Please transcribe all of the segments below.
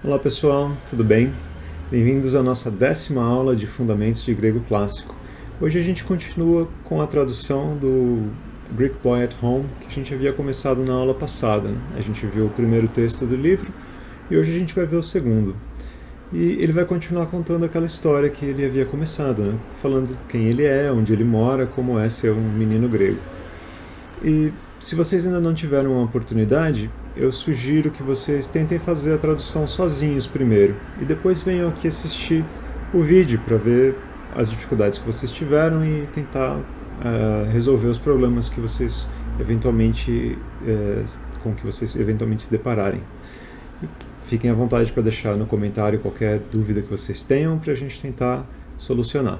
Olá pessoal, tudo bem? Bem-vindos à nossa 10ª aula de Fundamentos de Grego Clássico. Hoje a gente continua com a tradução do Greek Boy at Home, que a gente havia começado na aula passada, né? A gente viu o primeiro texto do livro e hoje a gente vai ver o segundo. E ele vai continuar contando aquela história que ele havia começado, né? Falando quem ele é, onde ele mora, como é ser um menino grego. E se vocês ainda não tiveram uma oportunidade, eu sugiro que vocês tentem fazer a tradução sozinhos primeiro e depois venham aqui assistir o vídeo para ver as dificuldades que vocês tiveram e tentar resolver os problemas que vocês eventualmente com que vocês eventualmente se depararem. Fiquem à vontade para deixar no comentário qualquer dúvida que vocês tenham para a gente tentar solucionar.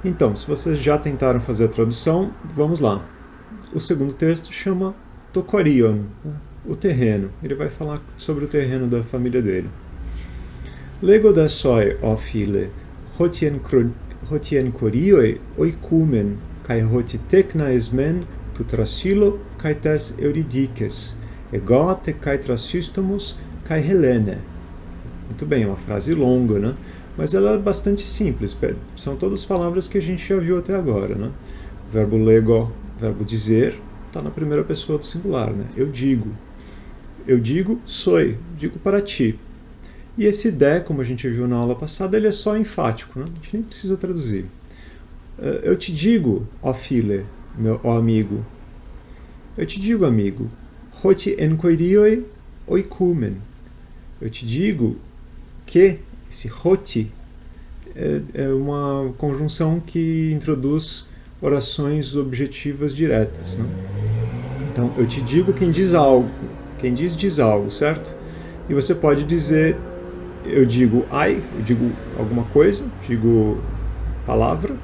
Então, se vocês já tentaram fazer a tradução, vamos lá. O segundo texto chama Tokorion, o terreno. Ele vai falar sobre o terreno da família dele. Lego da soi, ó file, hotien korioi oikumen, kai hoti tekna esmen, tu trasilo, kai tes euridikes, egote kai trassystomus, kai helene. Muito bem, é uma frase longa, né? Mas ela é bastante simples. São todas palavras que a gente já viu até agora, né? O verbo lego, verbo dizer, está na primeira pessoa do singular, né? Eu digo, soi, digo para ti. E esse de, como a gente viu na aula passada, ele é só enfático, né? A gente nem precisa traduzir. Eu te digo, ó file, ó amigo. Eu te digo, amigo. Hoti enkoirioi oikumen. Eu te digo que esse hoti é uma conjunção que introduz orações objetivas diretas, né? Então, eu te digo quem diz algo. Quem diz algo, certo? E você pode dizer, eu digo eu digo alguma coisa, digo palavra,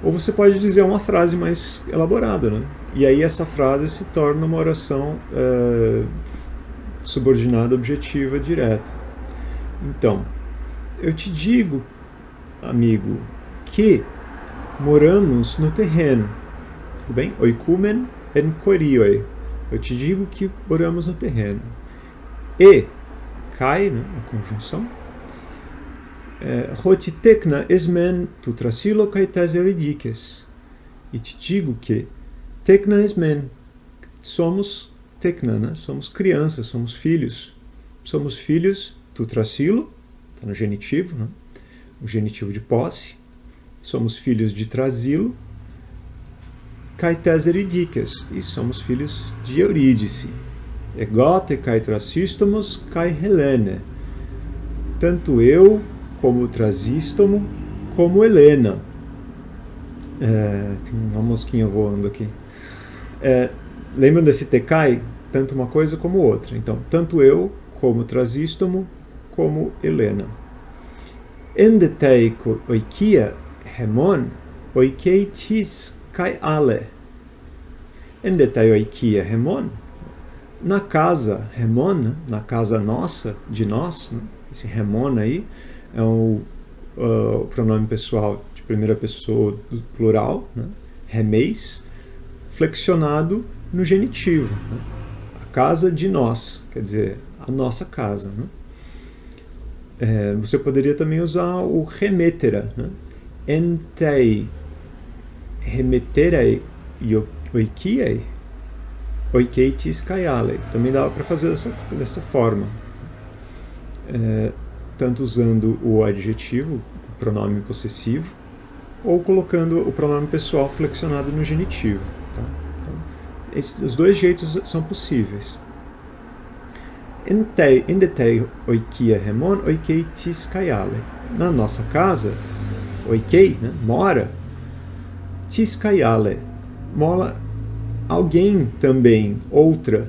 ou você pode dizer uma frase mais elaborada, né? E aí essa frase se torna uma oração subordinada objetiva direta. Então, eu te digo, amigo, que moramos no terreno. Tudo bem? Oikumen en korioi. Eu te digo que moramos no terreno. E, kai, né, a conjunção. Hoti tekna esmen tu trasilo kai tes euridikes. E te digo que tekna esmen. Somos tekna, né? Somos crianças, somos filhos. Somos filhos tu trasilo, está no genitivo, né? O genitivo de posse. Somos filhos de trasilo, kai tes euridikes, e somos filhos de Eurídice. Egote kai trassystomus kai Helene. Tanto eu, como Trasístomo, como Helena. Tem uma mosquinha voando aqui. Lembram desse tekai? Tanto uma coisa como outra. Então, tanto eu, como Trasístomo, como Helena. Endetei oikia hemon oikei tis kai ale. Endetei oikia hemon. Na casa, hemon, na casa nossa, de nós, né? Esse hemon aí é o pronome pessoal de primeira pessoa plural, né? Remeis, flexionado no genitivo. Né? A casa de nós, quer dizer, a nossa casa. Né? Você poderia também usar o remetera, né? Entei remeterei oikiei oikei tis kaiale. Também dá para fazer dessa forma. Tanto usando o adjetivo, o pronome possessivo, ou colocando o pronome pessoal flexionado no genitivo. Tá? Então, os dois jeitos são possíveis. Endetei oikia hemon oikei tis kaiale. Na nossa casa, oikei, né, mora, tis kaiale, mora alguém também, outra.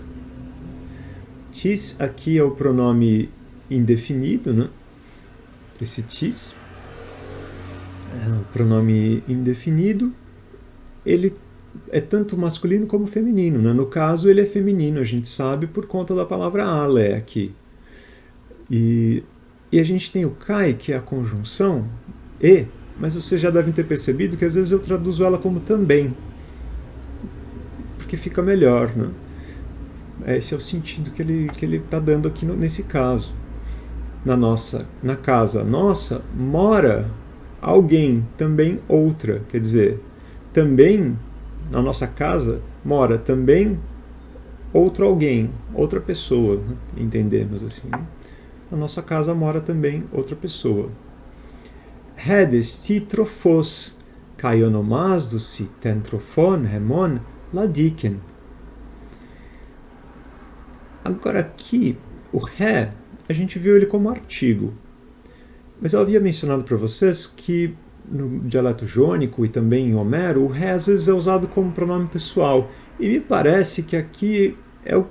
Tis aqui é o pronome indefinido, né? Esse tis é o pronome indefinido. Ele é tanto masculino como feminino, né? No caso, ele é feminino, a gente sabe por conta da palavra ale aqui. E a gente tem o kai, que é a conjunção, e, mas vocês já devem ter percebido que às vezes eu traduzo ela como também, porque fica melhor, né? Esse é o sentido que ele está dando aqui nesse caso. na casa nossa mora alguém, também outra. Quer dizer, também na nossa casa mora também outro alguém, outra pessoa, né? Entendemos assim. Na nossa casa mora também outra pessoa. Hedes ti trofos, kai onomazdusi ten trofon hemon ladiken. Agora aqui, o ré, a gente viu ele como artigo. Mas eu havia mencionado para vocês que no dialeto jônico e também em Homero, o ré às vezes é usado como pronome pessoal. E me parece que aqui é o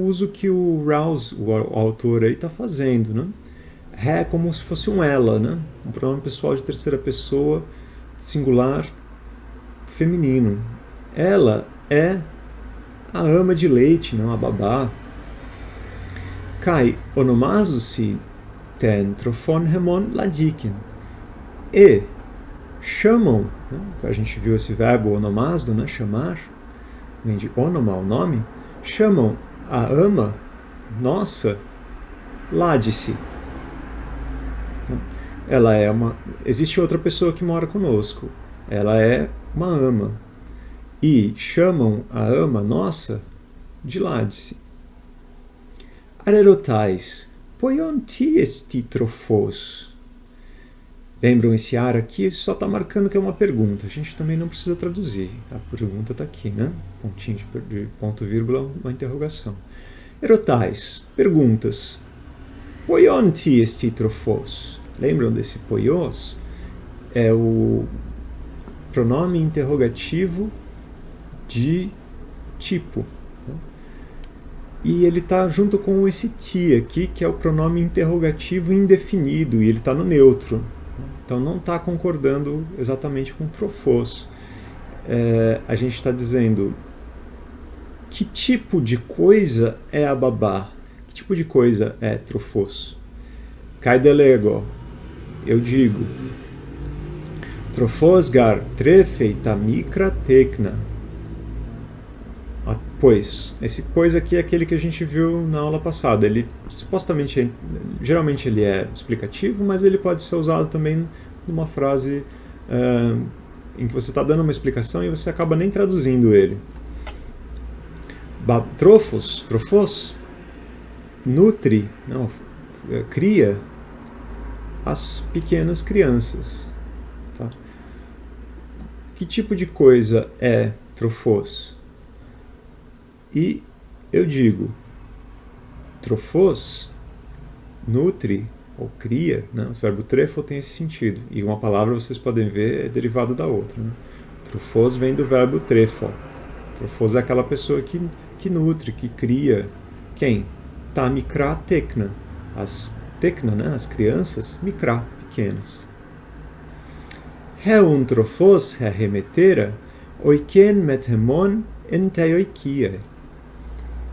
uso que o Rouse, o autor aí, está fazendo, né? Ré é como se fosse um ela, né? Um pronome pessoal de terceira pessoa, singular, feminino. Ela é a ama de leite, não a babá. Kai onomazusi ten trofon hemon ladiken. E chamam, né? A gente viu esse verbo onomazdo, né? Chamar, vem de onoma, o nome. Chamam a ama nossa ladice. Ela é uma... Existe outra pessoa que mora conosco. Ela é uma ama. E chamam a ama nossa de ladice. Arerotais, poion ti esti trofos. Lembram, esse ar aqui só está marcando que é uma pergunta. A gente também não precisa traduzir. A pergunta está aqui, né? Pontinho de ponto vírgula, uma interrogação. Erotais, perguntas. Poion ti esti trofos. Lembram desse poios? É o pronome interrogativo de tipo. E ele está junto com esse ti aqui, que é o pronome interrogativo indefinido, e ele está no neutro. Então não está concordando exatamente com trofos. A gente está dizendo que tipo de coisa é a babá? Que tipo de coisa é trofos? Kai delego, eu digo, trofos gar trefei tamikra tekna. Pois, esse pois aqui é aquele que a gente viu na aula passada. Ele supostamente, geralmente ele é explicativo, mas ele pode ser usado também numa frase em que você está dando uma explicação e você acaba nem traduzindo ele. Trofos, nutre, não, cria as pequenas crianças. Tá? Que tipo de coisa é trofos? E eu digo, trofos, nutre ou cria, né? O verbo trefo tem esse sentido. E uma palavra, vocês podem ver, é derivado da outra. Né? Trofos vem do verbo trefo. Trofos é aquela pessoa que nutre, que cria. Quem? Tá mikra tekna. As tekna, né? As crianças, mikra, pequenas. Heun trofos remetera, oiken methemon enteoikia.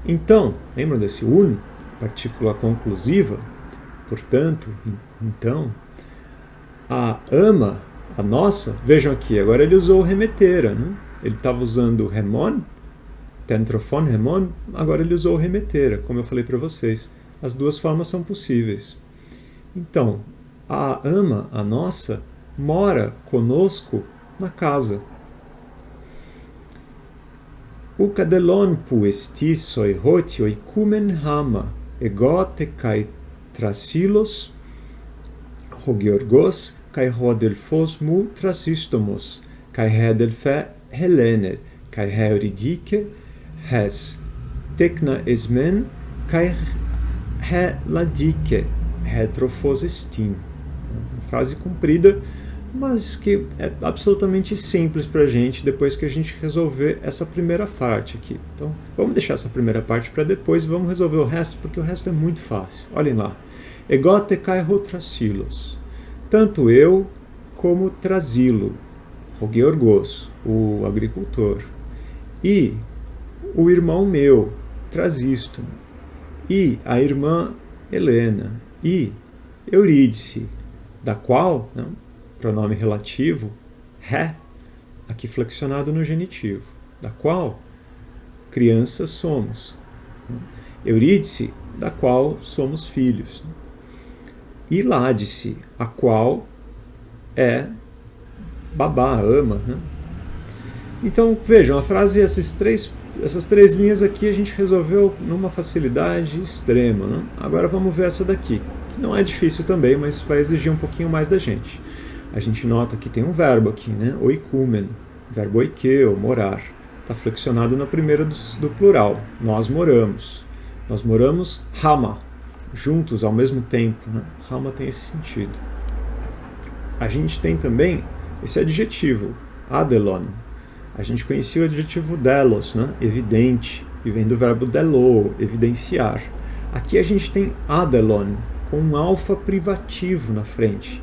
Então, lembram desse un, partícula conclusiva? Portanto, então, a ama, a nossa, vejam aqui, agora ele usou remetera, né? Ele estava usando remon, tentrofon remon, agora ele usou remetera, como eu falei para vocês. As duas formas são possíveis. Então, a ama, a nossa, mora conosco na casa. Ukadelon pu estisoi hotioi kumen hama, egote kai trasilos, hogiorgos, kai hodelfos mu trasistomos, kai hedelfe helener, kai heuridike, hes tekna esmen, kai he ladike, hetrofos estim. Frase comprida, mas que é absolutamente simples para a gente depois que a gente resolver essa primeira parte aqui. Então, vamos deixar essa primeira parte para depois e vamos resolver o resto, porque o resto é muito fácil. Olhem lá. Egote kai hotrasilos. Tanto eu como Trasilo, Rogeorgos, o agricultor, e o irmão meu, Trasisto, e a irmã Helena, e Eurídice, da qual, não, pronome relativo, ré, aqui flexionado no genitivo, da qual crianças somos. Eurídice, da qual somos filhos. e Ládice, a qual é babá, ama, né? Então, vejam, a frase, essas três linhas aqui a gente resolveu numa facilidade extrema, né? Agora vamos ver essa daqui, que não é difícil também, mas vai exigir um pouquinho mais da gente. A gente nota que tem um verbo aqui, né? Oikumen, verbo oikeo, morar. Está flexionado na primeira do plural. Nós moramos. Nós moramos Hama, juntos ao mesmo tempo, né? Hama tem esse sentido. A gente tem também esse adjetivo, adelon. A gente conhecia o adjetivo delos, né? Evidente, e vem do verbo delo, evidenciar. Aqui a gente tem adelon, com um alfa privativo na frente.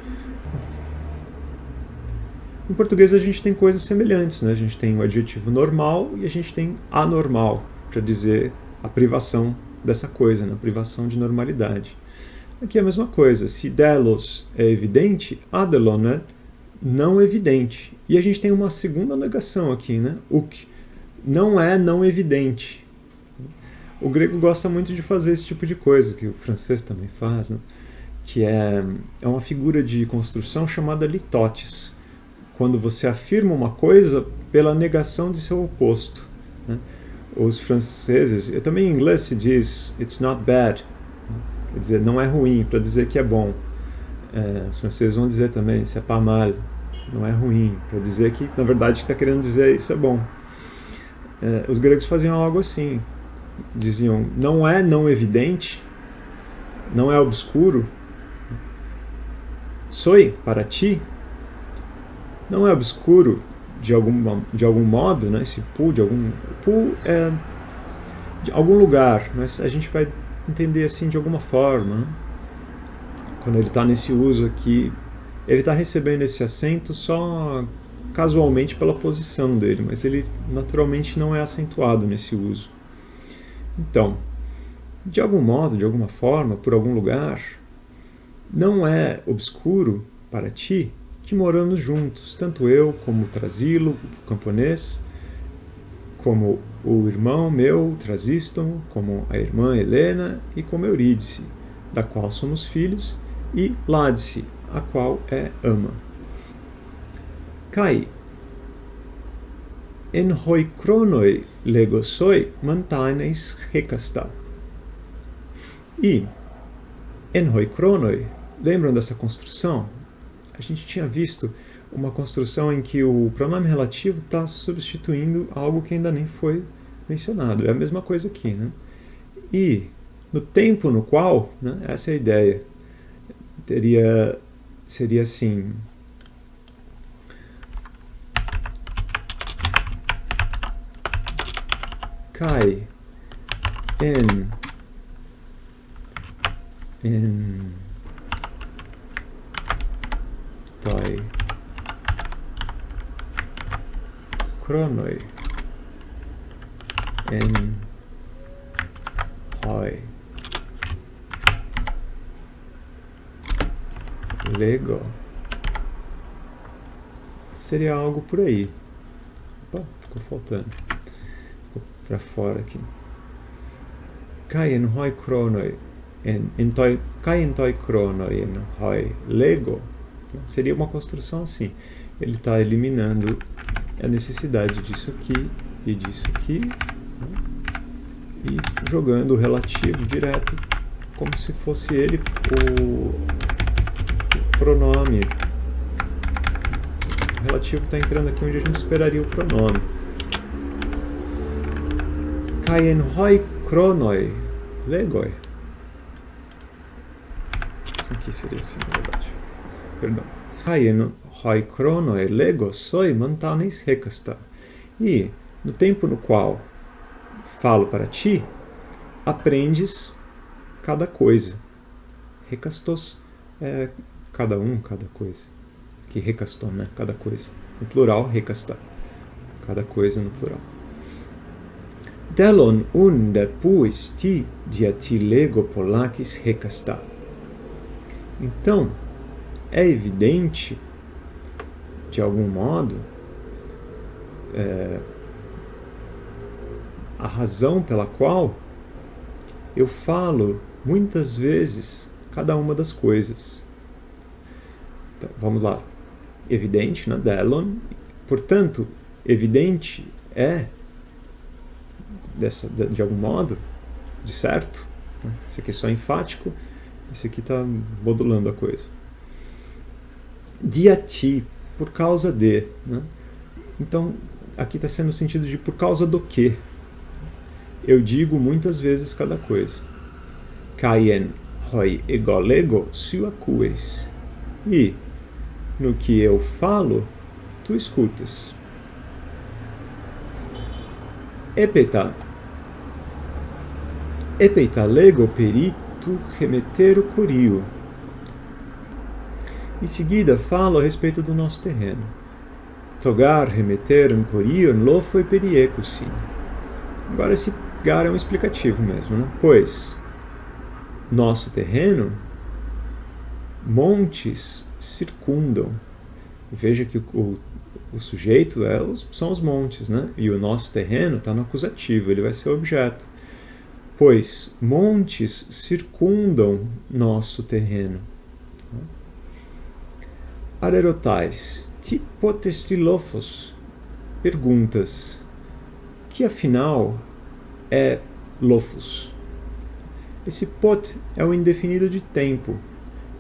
Em português a gente tem coisas semelhantes, né? A gente tem o adjetivo normal e a gente tem anormal, para dizer a privação dessa coisa, né? A privação de normalidade. Aqui é a mesma coisa, se delos é evidente, adelon é não evidente. E a gente tem uma segunda negação aqui, né? Uk, não é não evidente. O grego gosta muito de fazer esse tipo de coisa, que o francês também faz, né? Que é uma figura de construção chamada litotes, quando você afirma uma coisa pela negação de seu oposto, né? Os franceses, também em inglês se diz it's not bad, quer dizer, não é ruim, para dizer que é bom. Os franceses vão dizer também c'est pas mal, não é ruim, para dizer que na verdade está querendo dizer isso é bom. Os gregos faziam algo assim, diziam não é não evidente, não é obscuro, soy para ti, não é obscuro de algum modo, né? Esse pu é de algum lugar, mas a gente vai entender assim de alguma forma, né? Quando ele está nesse uso aqui, ele está recebendo esse acento só casualmente pela posição dele, mas ele naturalmente não é acentuado nesse uso. Então, de algum modo, de alguma forma, por algum lugar, não é obscuro para ti que moramos juntos, tanto eu como o Trasilo, o camponês, como o irmão meu, Trasiston, como a irmã Helena e como Eurídice, da qual somos filhos, e Ládice, a qual é ama. Kai en hoi chronoi legosoi mantaneis recasta. E en hoi chronoi, lembram dessa construção? A gente tinha visto uma construção em que o pronome relativo está substituindo algo que ainda nem foi mencionado. É a mesma coisa aqui, né? E no tempo no qual, né, essa é a ideia, seria assim: Kai en toi chronoi en hoi lego. Seria algo por aí. Opa, ficou faltando. Ficou para fora aqui. Kai en hoi chronoi kai en toi chronoi en hoi lego. Seria uma construção assim. Ele está eliminando a necessidade disso aqui e disso aqui, né? E jogando o relativo direto, como se fosse ele o pronome. O relativo está entrando aqui onde a gente esperaria o pronome. Kai en hoi chronoi legoi. Aqui seria assim, na verdade. Perdão. Kai en hoi chronoi legos soi mantaneis recasta. E no tempo no qual falo para ti, aprendes cada coisa. Recastos é cada coisa. Que recaston, né? Cada coisa. No plural, recasta. Cada coisa no plural. Delon unde puis ti diati lego polakis recasta. Então, é evidente, de algum modo, a razão pela qual eu falo muitas vezes cada uma das coisas. Então, vamos lá. Evidente, né? Delon. Portanto, evidente é, de algum modo, de certo. Esse aqui é só enfático, esse aqui está modulando a coisa. Diati, por causa de. Né? Então, aqui está sendo o sentido de por causa do que. Eu digo muitas vezes cada coisa. Kaien hoi egolego suacues. E, no que eu falo, tu escutas. Epeta lego peritu remetero curio. Em seguida, falo a respeito do nosso terreno. Togar remeteram curio lo foi periecusin. Agora esse gar é um explicativo mesmo, né? Pois, nosso terreno, montes circundam. Veja que o sujeito são os montes, né? E o nosso terreno está no acusativo, ele vai ser o objeto. Pois montes circundam nosso terreno. Arerotais, tipotestrilofos, perguntas, que afinal é lofos. Esse pot é o indefinido de tempo.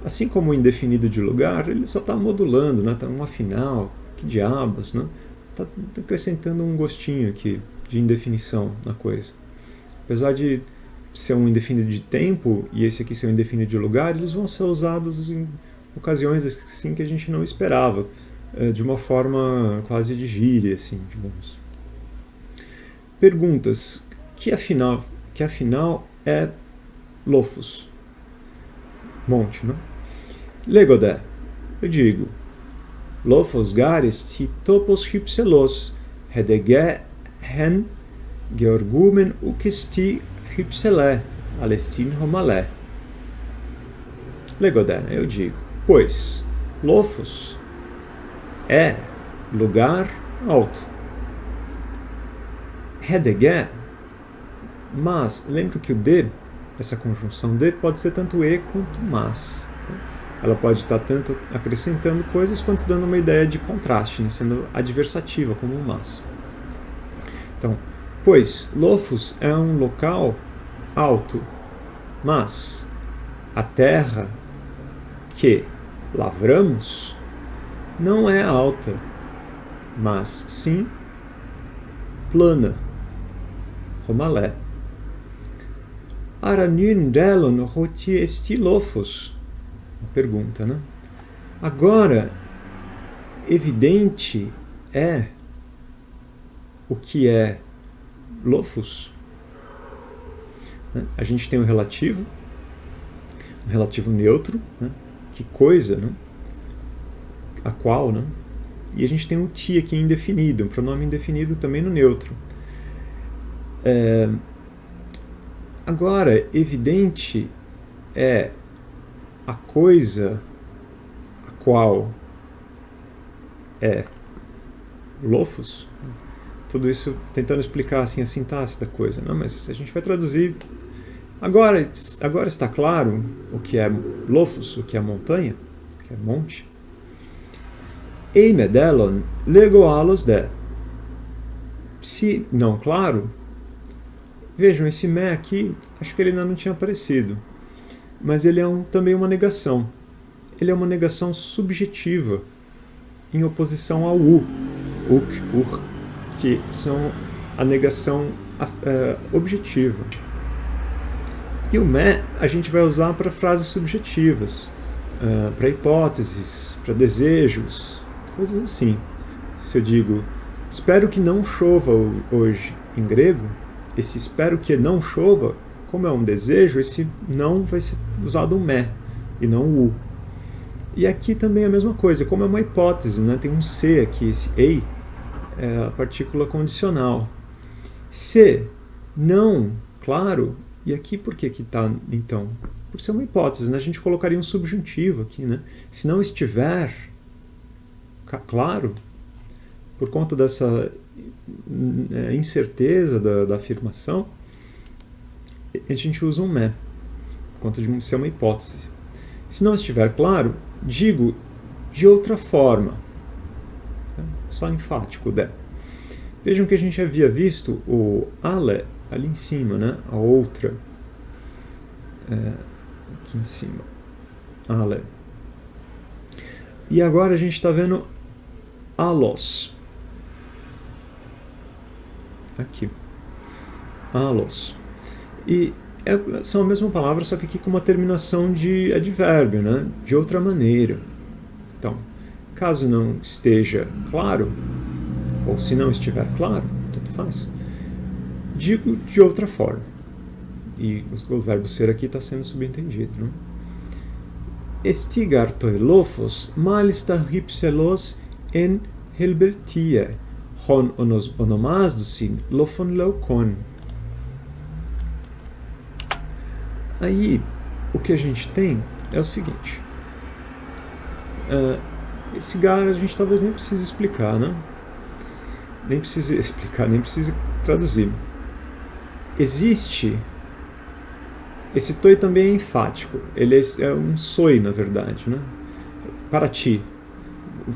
Assim como o indefinido de lugar, ele só está modulando, né? Está um afinal, que diabos, né? Está acrescentando um gostinho aqui de indefinição na coisa. Apesar de ser um indefinido de tempo e esse aqui ser um indefinido de lugar, eles vão ser usados em ocasiões assim que a gente não esperava, de uma forma quase de gíria, assim, digamos. Perguntas. Que afinal é lofos? Monte, não? Legodé. Eu digo. Lofos gares ti topos hypselos hedege hen georgumen ukesti hypselé alestin romalé. Legodé. Eu digo. Pois, lofos é lugar alto. Hedege, mas, lembra que o de, essa conjunção de, pode ser tanto e quanto mas. Ela pode estar tanto acrescentando coisas quanto dando uma ideia de contraste, né, sendo adversativa como um mas. Então, pois, Lofos é um local alto, mas a terra que lavramos não é alta, mas sim plana. Romalé. Aranin delon roti estilofos. Uma pergunta, né? Agora, evidente é o que é lofos. Né? A gente tem um relativo neutro, né? Que coisa, né? A qual, né? E a gente tem um ti aqui indefinido, um pronome indefinido também no neutro. Agora, evidente é a coisa a qual é lofos. Tudo isso tentando explicar assim a sintaxe da coisa. Não, mas a gente vai traduzir. Agora está claro o que é lofos, o que é montanha, o que é monte. Eime delon legoalos de. Se não claro, vejam, esse me aqui, acho que ele ainda não tinha aparecido, mas ele é também uma negação. Ele é uma negação subjetiva, em oposição ao uk, que são a negação objetiva. E o me a gente vai usar para frases subjetivas, para hipóteses, para desejos, coisas assim. Se eu digo, espero que não chova hoje, em grego, esse espero que não chova, como é um desejo, esse não vai ser usado um me e não o. E aqui também é a mesma coisa, como é uma hipótese, né? Tem um se aqui, esse ei é a partícula condicional. Se não, claro, e aqui por que está então? Por ser uma hipótese, né? A gente colocaria um subjuntivo aqui, né? Se não estiver claro, por conta dessa incerteza da afirmação, a gente usa um me, por conta de ser uma hipótese. Se não estiver claro, digo de outra forma. Só enfático, de. Vejam que a gente havia visto o ale ali em cima, né? A outra. Aqui em cima. Ale. E agora a gente está vendo alos. Aqui. Alos. E são a mesma palavra, só que aqui com uma terminação de advérbio, né? De outra maneira. Então, caso não esteja claro, ou se não estiver claro, tanto faz, digo de outra forma. E o verbo ser aqui está sendo subentendido, né? Estigar toilofos malistar hypselos en helbertie, hon onomás dusin lofon leukon. Aí, o que a gente tem é o seguinte. Esse gar a gente talvez nem precise explicar, né? Nem precise explicar, nem precise traduzir. Existe... Esse toi também é enfático. Ele é um soi, na verdade, né? Para ti.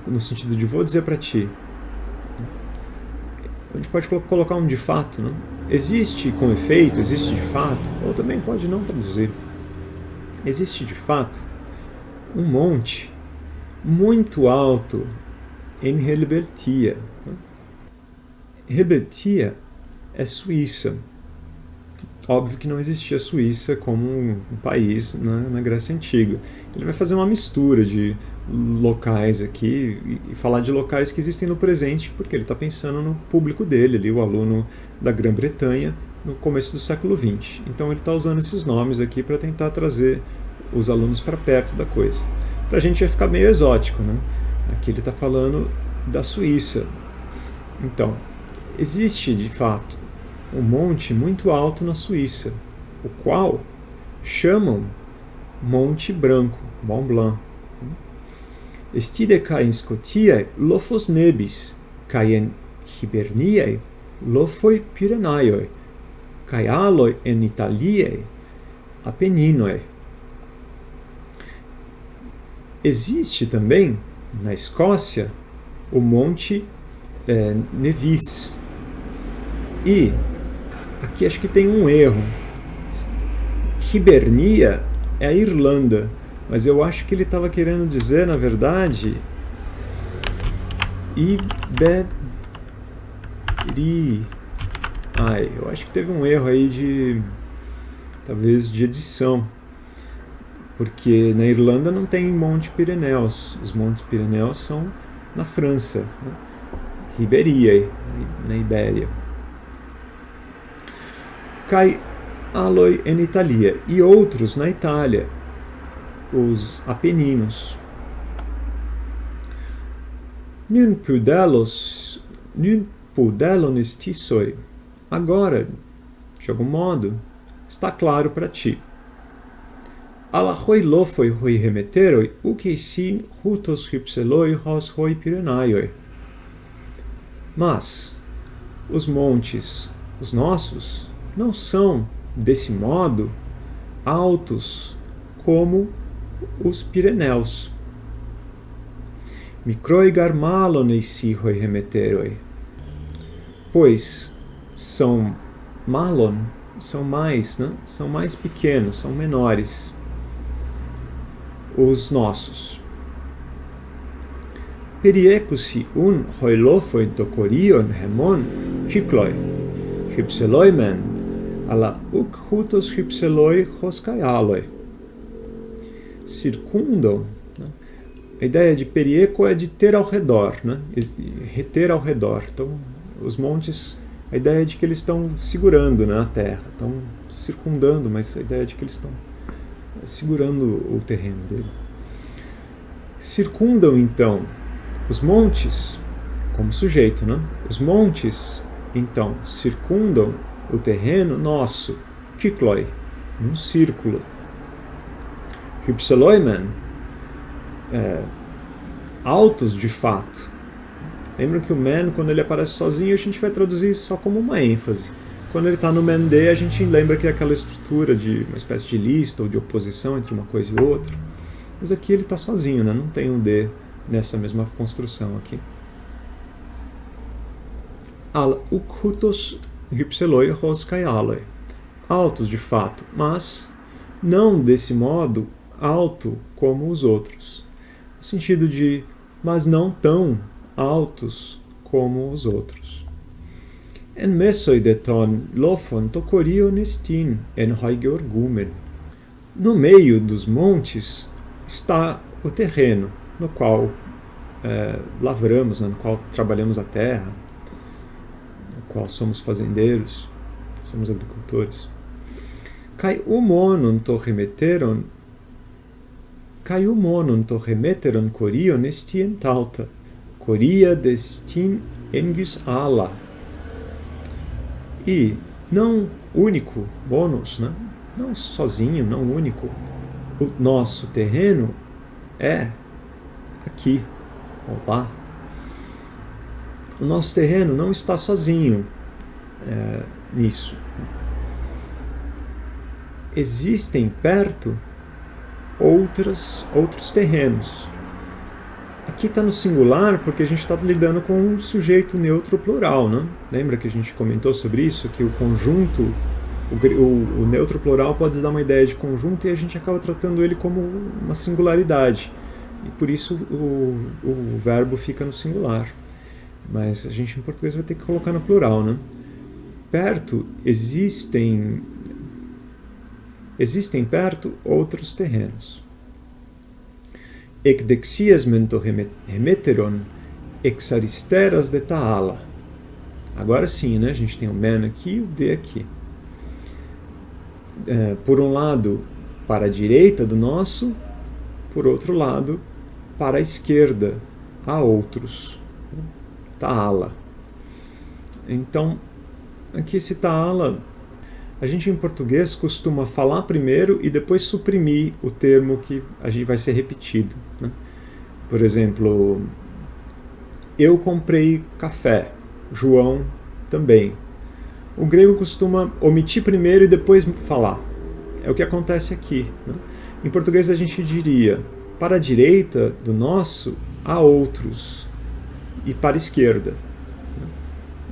No sentido de vou dizer para ti. A gente pode colocar um de fato, né? Existe com efeito, existe de fato, ou também pode não traduzir. Existe de fato um monte muito alto em Helbertia. Helbertia é Suíça. Óbvio que não existia a Suíça como um país na Grécia Antiga. Ele vai fazer uma mistura de locais aqui e falar de locais que existem no presente, porque ele está pensando no público dele, ali, o aluno da Grã-Bretanha, no começo do século XX. Então ele está usando esses nomes aqui para tentar trazer os alunos para perto da coisa. Para a gente vai ficar meio exótico, né? Aqui ele está falando da Suíça. Então, existe de fato um monte muito alto na Suíça, o qual chamam Monte Branco, Mont Blanc. Estide kai in Scotiae lofos nebis, kai en Hiberniae lofoi Pyrenaioi, kai aloi en Italiae Apenninoe. Existe também, na Escócia, o Monte Nevis. E aqui acho que tem um erro. Hibernia é a Irlanda, mas eu acho que ele estava querendo dizer, na verdade, eu acho que teve um erro aí talvez de edição, porque na Irlanda não tem Monte Pirineus. Os Montes Pirineus são na França, né? Riberiae, na Ibéria. Kai aloi en Italia, e outros na Itália, os Apeninos. Nun pudelon estissoi. Agora, de algum modo, está claro para ti. Ala hoi lofoi hoi remeteroi, ukeisin hutos hypseloi hos hoi Pyrenaioi. Mas os montes, os nossos, não são, desse modo, altos como os Pirineus. Microigar malon eisi hoi remeteroi. Pois são malon, são mais, né? São mais pequenos, são menores. Os nossos. Periecusi un hoilofoi tokorion hemon chikloi, hypseloimen, ala hutos hypseloi hoskaialoi. Circundam, né? A ideia de perieco é de ter ao redor, né? Reter ao redor. Então, os montes, a ideia é de que eles estão segurando, né, a terra, estão circundando, mas a ideia é de que eles estão segurando o terreno dele. Circundam, então, os montes, como sujeito, né? Os montes, então, circundam o terreno nosso, kikloi, num círculo. Hypseloimen, altos de fato. Lembra que o man, quando ele aparece sozinho, a gente vai traduzir só como uma ênfase. Quando ele está no man de, a gente lembra que é aquela estrutura de uma espécie de lista ou de oposição entre uma coisa e outra. Mas aqui ele está sozinho, né? Não tem um D nessa mesma construção aqui. Al ukhutos hypseloi hos kai aloi. Altos de fato, mas não desse modo alto como os outros. No sentido de, mas não tão altos como os outros. En mesoi de ton lofon tokorio nestin en haigorgumen. No meio dos montes está o terreno no qual lavramos, né, no qual trabalhamos a terra, no qual somos fazendeiros, somos agricultores. Kai umonon to remeteron korio nestien tauta, koria destin engus ala. E não único, monos, né? Não sozinho, não único. O nosso terreno é aqui, ou lá. O nosso terreno não está sozinho nisso. Existem perto outros terrenos. Aqui está no singular porque a gente está lidando com um sujeito neutro plural, né? Lembra que a gente comentou sobre isso? Que o conjunto, o neutro plural pode dar uma ideia de conjunto e a gente acaba tratando ele como uma singularidade. E por isso o verbo fica no singular. Mas a gente em português vai ter que colocar no plural, né? Perto existem perto outros terrenos. Ec dexias mento remeteron exaristeras de taala. Agora sim, né? A gente tem o men aqui e o d aqui. Por um lado, para a direita do nosso, por outro lado, para a esquerda, há outros. Taala. Então, aqui esse taala, a gente em português costuma falar primeiro e depois suprimir o termo que a gente vai ser repetido, né? Por exemplo, eu comprei café, João também. O grego costuma omitir primeiro e depois falar. É o que acontece aqui, né? Em português a gente diria, para a direita do nosso há outros e para a esquerda.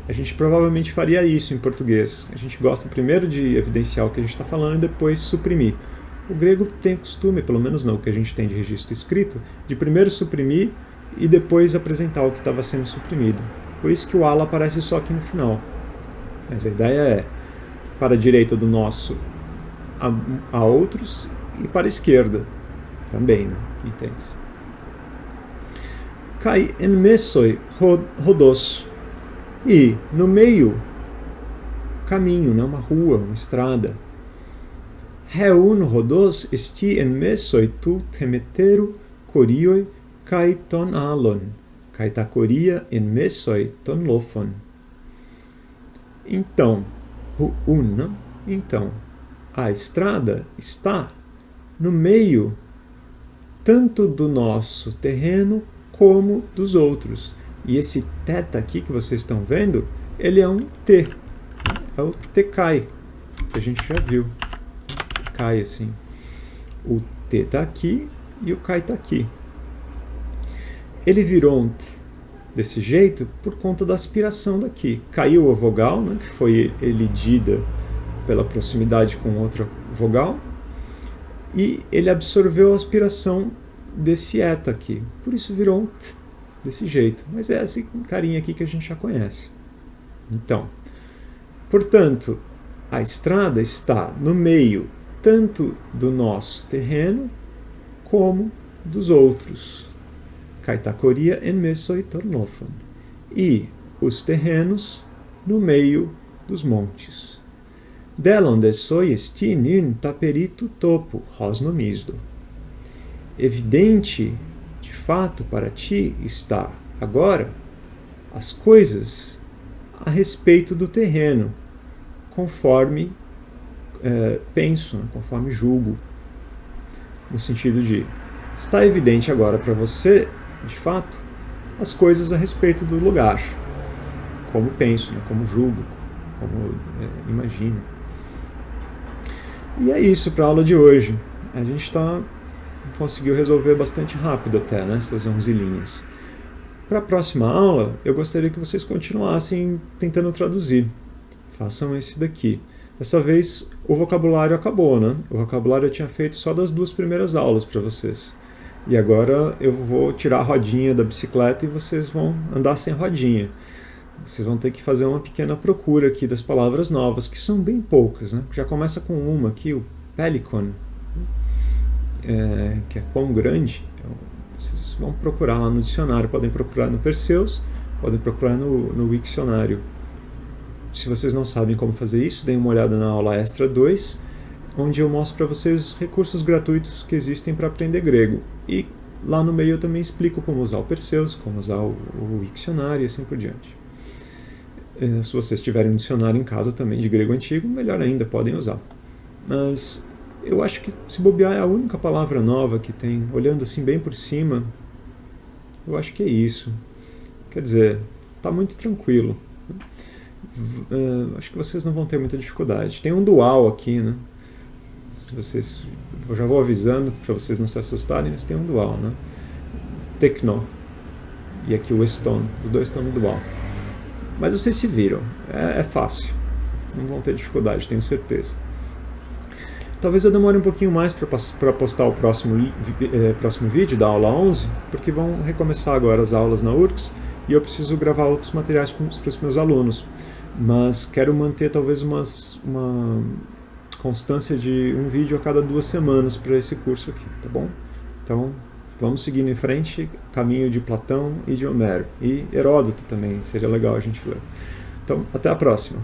A gente provavelmente faria isso em português. A gente gosta primeiro de evidenciar o que a gente está falando e depois suprimir. O grego tem o costume, pelo menos não o que a gente tem de registro escrito, de primeiro suprimir e depois apresentar o que estava sendo suprimido. Por isso que o ala aparece só aqui no final. Mas a ideia é, para a direita do nosso há outros e para a esquerda também, né? Entende? Kai en mesoi rodos. E no meio, caminho, né? Uma rua, uma estrada. Heun rodos esti en mesoi tu temeteru korioi kai ton alon, kai ta koria en mesoi ton lofon. Então, né? Então, a estrada está no meio tanto do nosso terreno como dos outros. E esse θ aqui que vocês estão vendo, ele é um T. É o Tkai, que a gente já viu. Cai assim. O T está aqui e o Kai está aqui. Ele virou um T desse jeito por conta da aspiração daqui. Caiu a vogal, né, que foi elidida pela proximidade com outra vogal, e ele absorveu a aspiração desse eta aqui. Por isso virou um T desse jeito. Mas é esse carinha aqui que a gente já conhece. Então, portanto, a estrada está no meio tanto do nosso terreno como dos outros. Kaitakoria en mesoi tornofon. E os terrenos no meio dos montes. Delonde soi esti nin taperito topo rosnomisdo. Evidente, de fato, para ti está agora as coisas a respeito do terreno, conforme penso, conforme julgo, no sentido de está evidente agora para você, de fato, as coisas a respeito do lugar, como penso, como julgo, como imagino. E é isso para a aula de hoje. A gente está conseguiu resolver bastante rápido até, né, essas 11 linhas. Para a próxima aula, eu gostaria que vocês continuassem tentando traduzir. Façam esse daqui. Dessa vez, o vocabulário acabou, né? O vocabulário eu tinha feito só das 2 primeiras aulas para vocês. E agora eu vou tirar a rodinha da bicicleta e vocês vão andar sem rodinha. Vocês vão ter que fazer uma pequena procura aqui das palavras novas, que são bem poucas, né? Já começa com uma aqui, o pelican, que é quão grande. Então, vocês vão procurar lá no dicionário, podem procurar no Perseus, podem procurar no Wiktionário. Se vocês não sabem como fazer isso, deem uma olhada na aula extra 2, onde eu mostro para vocês os recursos gratuitos que existem para aprender grego. E lá no meio eu também explico como usar o Perseus, como usar o Wiktionário e assim por diante. Se vocês tiverem um dicionário em casa também de grego antigo, melhor ainda, podem usar. Mas eu acho que se bobear é a única palavra nova que tem, olhando assim bem por cima, eu acho que é isso. Quer dizer, está muito tranquilo. Acho que vocês não vão ter muita dificuldade. Tem um dual aqui, né? Se vocês, eu já vou avisando para vocês não se assustarem, mas tem um dual, né? Tecno e aqui o eston, os dois estão no dual. Mas vocês se viram, é fácil, não vão ter dificuldade, tenho certeza. Talvez eu demore um pouquinho mais para postar o próximo vídeo da aula 11, porque vão recomeçar agora as aulas na URCS e eu preciso gravar outros materiais para os meus alunos. Mas quero manter talvez uma constância de um vídeo a cada 2 semanas para esse curso aqui, tá bom? Então, vamos seguindo em frente, caminho de Platão e de Homero. E Heródoto também, seria legal a gente ler. Então, até a próxima.